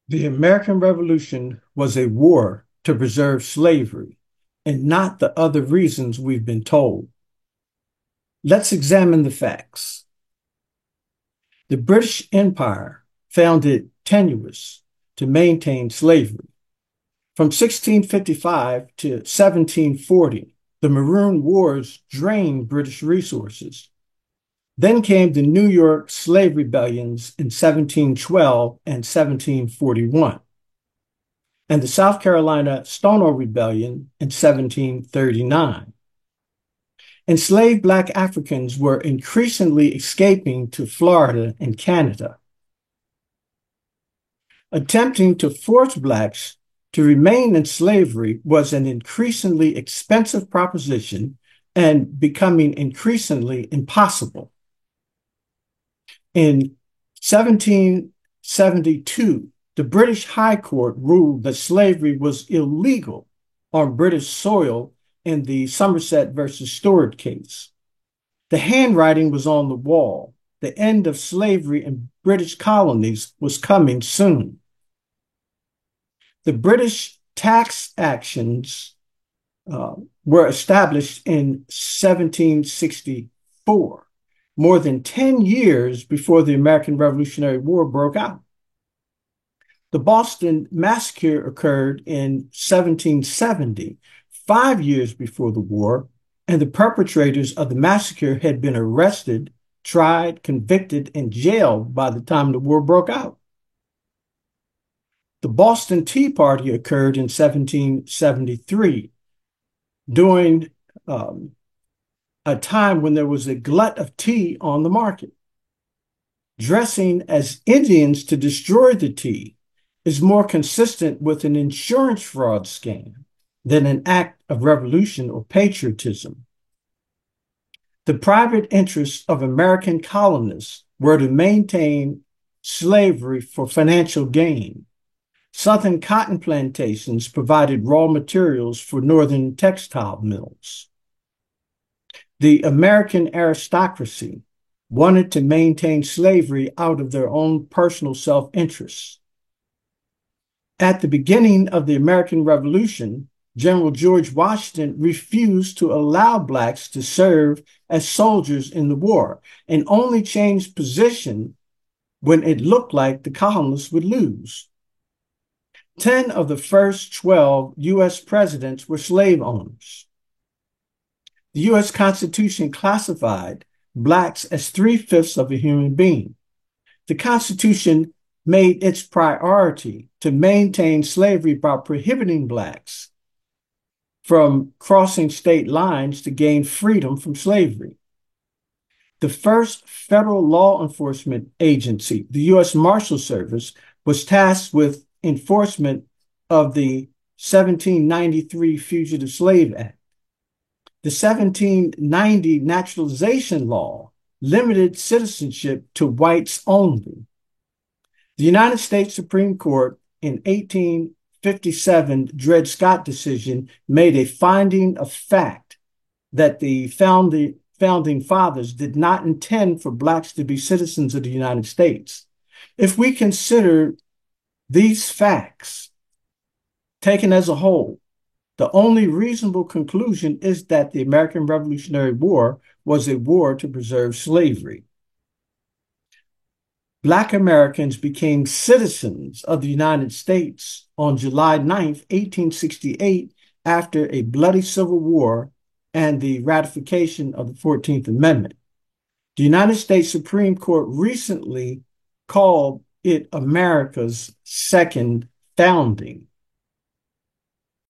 The American Revolution was a war to preserve slavery and not the other reasons we've been told. Let's examine the facts. The British Empire found it tenuous to maintain slavery. From 1655 to 1740, the Maroon Wars drained British resources. Then came the New York slave rebellions in 1712 and 1741, and the South Carolina Stono Rebellion in 1739. Enslaved Black Africans were increasingly escaping to Florida and Canada. Attempting to force Blacks to remain in slavery was an increasingly expensive proposition and becoming increasingly impossible. In 1772, the British High Court ruled that slavery was illegal on British soil in the Somerset versus Stewart case. The handwriting was on the wall. The end of slavery in British colonies was coming soon. The British tax actions were established in 1764, more than 10 years before the American Revolutionary War broke out. The Boston Massacre occurred in 1770, 5 years before the war, and the perpetrators of the massacre had been arrested, tried, convicted, and jailed by the time the war broke out. The Boston Tea Party occurred in 1773, during a time when there was a glut of tea on the market. Dressing as Indians to destroy the tea is more consistent with an insurance fraud scam than an act of revolution or patriotism. The private interests of American colonists were to maintain slavery for financial gain. Southern cotton plantations provided raw materials for northern textile mills. The American aristocracy wanted to maintain slavery out of their own personal self-interest. At the beginning of the American Revolution, General George Washington refused to allow Blacks to serve as soldiers in the war and only changed position when it looked like the colonists would lose. 10 of the first 12 U.S. presidents were slave owners. The U.S. Constitution classified Blacks as 3/5 of a human being. The Constitution made its priority to maintain slavery by prohibiting Blacks from crossing state lines to gain freedom from slavery. The first federal law enforcement agency, the U.S. Marshal Service, was tasked with enforcement of the 1793 Fugitive Slave Act. The 1790 naturalization law limited citizenship to whites only. The United States Supreme Court in 1857 Dred Scott decision made a finding of fact that the founding fathers did not intend for Blacks to be citizens of the United States. If we consider these facts taken as a whole, the only reasonable conclusion is that the American Revolutionary War was a war to preserve slavery. Black Americans became citizens of the United States on July 9th, 1868, after a bloody civil war and the ratification of the 14th Amendment. The United States Supreme Court recently called it America's second founding.